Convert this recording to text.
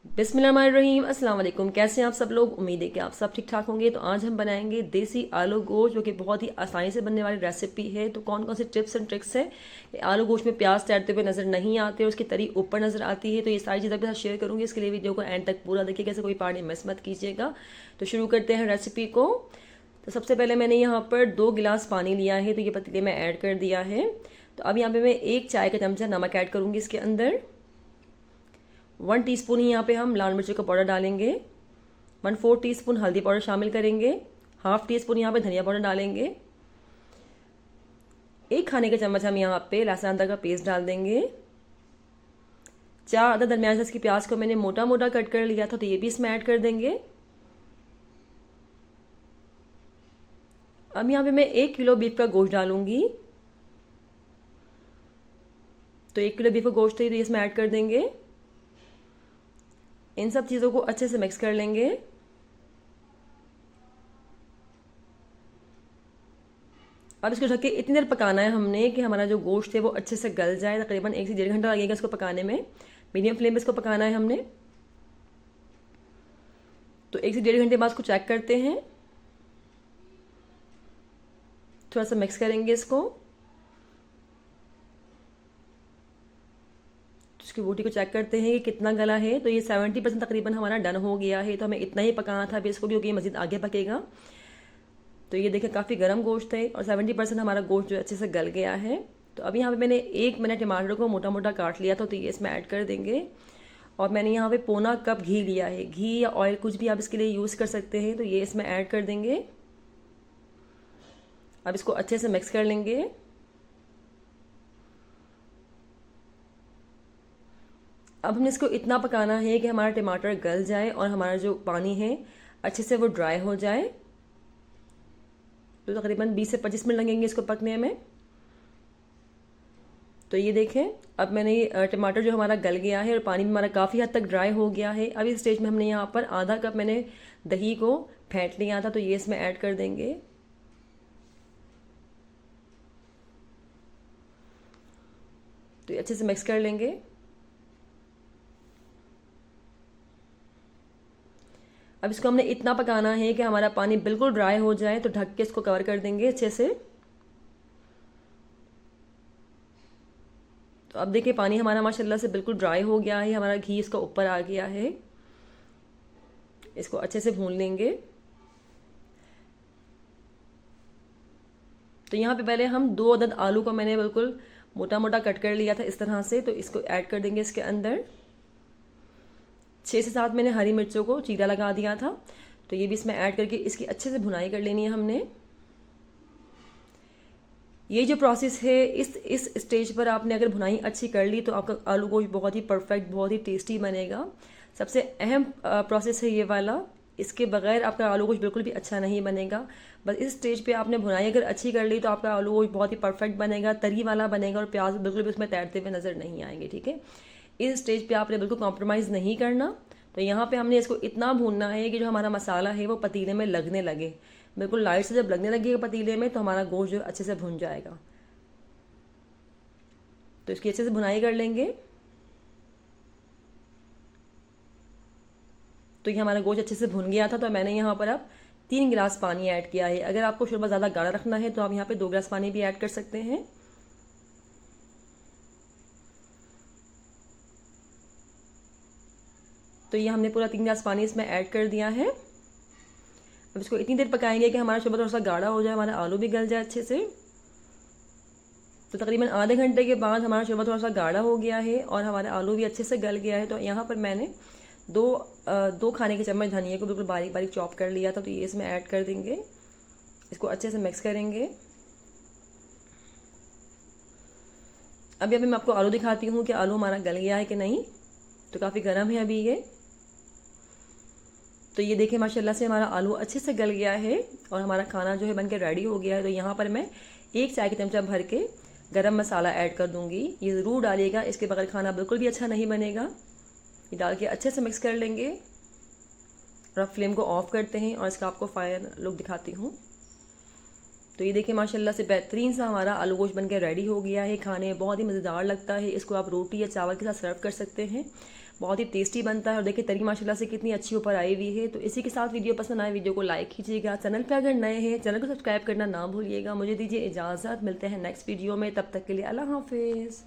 बिस्मिल्लाहिर्रहमानिर्रहीम। अस्सलाम वालेकुम। कैसे हैं आप सब लोग? उम्मीद है कि आप सब ठीक ठाक होंगे। तो आज हम बनाएंगे देसी आलू गोश्त, जो कि बहुत ही आसानी से बनने वाली रेसिपी है। तो कौन कौन से टिप्स एंड ट्रिक्स हैं? आलू गोश्त में प्याज तैरते हुए नज़र नहीं आते, उसकी तरी ऊपर नज़र आती है। तो ये सारी चीज़ें आपके साथ शेयर करूँगी। इसके लिए वीडियो को एंड तक पूरा देखिएगा, ऐसे कोई पार्ट मिस मत कीजिएगा। तो शुरू करते हैं रेसिपी को। तो सबसे पहले मैंने यहाँ पर 2 गिलास पानी लिया है, तो ये पतीले में ऐड कर दिया है। तो अब यहाँ पे मैं 1 चाय का चमचा नमक ऐड करूँगी इसके अंदर। 1 टीस्पून ही यहाँ पे हम लाल मिर्च का पाउडर डालेंगे। 1/4 टीस्पून हल्दी पाउडर शामिल करेंगे। हाफ टी स्पून यहाँ पे धनिया पाउडर डालेंगे। 1 खाने का चम्मच हम यहाँ पे लहसुन अदरक का पेस्ट डाल देंगे। 4 अदद दरमियान साइज की प्याज को मैंने मोटा मोटा कट कर लिया था, तो ये भी इसमें ऐड कर देंगे। अब यहाँ पे मैं 1 किलो बीफ का गोश्त डालूंगी। तो 1 किलो बीफ का गोश्त है, तो इसमें ऐड कर देंगे। इन सब चीज़ों को अच्छे से मिक्स कर लेंगे। अब इसको ढक के इतनी देर पकाना है हमने कि हमारा जो गोश्त है वो अच्छे से गल जाए। तकरीबन 1 से 1.5 घंटा लगेगा इसको पकाने में। मीडियम फ्लेम पे इसको पकाना है हमने। तो 1 से 1.5 घंटे बाद इसको चेक करते हैं। थोड़ा सा मिक्स करेंगे इसको। इसकी बोटी को चेक करते हैं कि कितना गला है। तो ये 70% तकरीबन हमारा डन हो गया है। तो हमें इतना ही पकाना था अभी इसको, क्योंकि ये मज़ीद आगे पकेगा। तो ये देखें काफ़ी गर्म गोश्त है और 70% हमारा गोश्त जो अच्छे से गल गया है। तो अभी यहाँ पे मैंने 1 मिनट टमाटर को मोटा मोटा काट लिया था, तो ये इसमें ऐड कर देंगे। और मैंने यहाँ पे पौना कप घी लिया है। घी या ऑयल कुछ भी आप इसके लिए यूज़ कर सकते हैं। तो ये इसमें ऐड कर देंगे। अब इसको अच्छे से मिक्स कर लेंगे। अब हमने इसको इतना पकाना है कि हमारा टमाटर गल जाए और हमारा जो पानी है अच्छे से वो ड्राई हो जाए। तो तकरीबन 20 से 25 मिनट लगेंगे इसको पकने में। तो ये देखें, अब मैंने ये टमाटर जो हमारा गल गया है और पानी भी हमारा काफ़ी हद तक ड्राई हो गया है। अब इस स्टेज में हमने यहाँ पर आधा कप मैंने दही को फेंट लिया था, तो ये इसमें ऐड कर देंगे। तो ये अच्छे से मिक्स कर लेंगे। अब इसको हमने इतना पकाना है कि हमारा पानी बिल्कुल ड्राई हो जाए। तो ढक के इसको कवर कर देंगे अच्छे से। तो अब देखिए पानी हमारा माशाल्लाह से बिल्कुल ड्राई हो गया है। हमारा घी इसका ऊपर आ गया है। इसको अच्छे से भून लेंगे। तो यहाँ पे पहले हम 2 अदद आलू को मैंने बिल्कुल मोटा मोटा कट कर लिया था इस तरह से। तो इसको ऐड कर देंगे इसके अंदर। 6 से 7 मैंने हरी मिर्चों को चीरा लगा दिया था, तो ये भी इसमें ऐड करके इसकी अच्छे से भुनाई कर लेनी है हमने। ये जो प्रोसेस है, इस स्टेज पर आपने अगर भुनाई अच्छी कर ली तो आपका आलू गोश्त बहुत ही परफेक्ट, बहुत ही टेस्टी बनेगा। सबसे अहम प्रोसेस है ये वाला। इसके बगैर आपका आलू गोश्त बिल्कुल भी अच्छा नहीं बनेगा। बस इस स्टेज पे आपने भुनाई अगर अच्छी कर ली तो आपका आलू गोश्त बहुत ही परफेक्ट बनेगा, तरी वाला बनेगा और प्याज बिल्कुल भी उसमें तैरते हुए नज़र नहीं आएंगे। ठीक है, इस स्टेज पे आपने बिल्कुल कॉम्प्रोमाइज़ नहीं करना। तो यहाँ पे हमने इसको इतना भूनना है कि जो हमारा मसाला है वो पतीले में लगने लगे। बिल्कुल लाइट से जब लगने लगेगा पतीले में, तो हमारा गोश्त जो अच्छे से भुन जाएगा। तो इसकी अच्छे से भुनाई कर लेंगे। तो ये हमारा गोश्त अच्छे से भुन गया था। तो मैंने यहाँ पर अब 3 गिलास पानी ऐड किया है। अगर आपको शोरबा ज़्यादा गाढ़ा रखना है तो आप यहाँ पे 2 गिलास पानी भी ऐड कर सकते हैं। तो ये हमने पूरा 3 गिलास पानी इसमें ऐड कर दिया है। अब इसको इतनी देर पकाएंगे कि हमारा शोरबा थोड़ा सा गाढ़ा हो जाए, हमारा आलू भी गल जाए अच्छे से। तो तकरीबन आधे घंटे के बाद हमारा शोरबा थोड़ा सा गाढ़ा हो गया है और हमारा आलू भी अच्छे से गल गया है। तो यहाँ पर मैंने दो खाने के चम्मच धनिया को बिल्कुल बारीक बारीक चॉप कर लिया था, तो ये इसमें ऐड कर देंगे। इसको अच्छे से मिक्स करेंगे। अभी मैं आपको आलू दिखाती हूँ कि आलू हमारा गल गया है कि नहीं। तो काफ़ी गर्म है अभी ये। तो ये देखिए माशाल्लाह से हमारा आलू अच्छे से गल गया है और हमारा खाना जो है बनके रेडी हो गया है। तो यहाँ पर मैं 1 चाय का चमचा भर के गरम मसाला ऐड कर दूंगी। ये ज़रूर डालिएगा, इसके बगैर खाना बिल्कुल भी अच्छा नहीं बनेगा। ये डाल के अच्छे से मिक्स कर लेंगे और अब फ्लेम को ऑफ करते हैं और इसका आपको फाइनल लुक दिखाती हूँ। तो ये देखिए माशाल्लाह से बेहतरीन सा हमारा आलू गोश्त बनके रेडी हो गया है। खाने में बहुत ही मज़ेदार लगता है। इसको आप रोटी या चावल के साथ सर्व कर सकते हैं। बहुत ही टेस्टी बनता है। और देखिए तरी माशाल्लाह से कितनी अच्छी ऊपर आई हुई है। तो इसी के साथ वीडियो पसंद आए वीडियो को लाइक कीजिएगा, चैनल पर अगर नए हैं चैनल को सब्सक्राइब करना ना भूलिएगा। मुझे दीजिए इजाज़त, मिलते हैं नेक्स्ट वीडियो में, तब तक के लिए अल्लाह हाफिज़।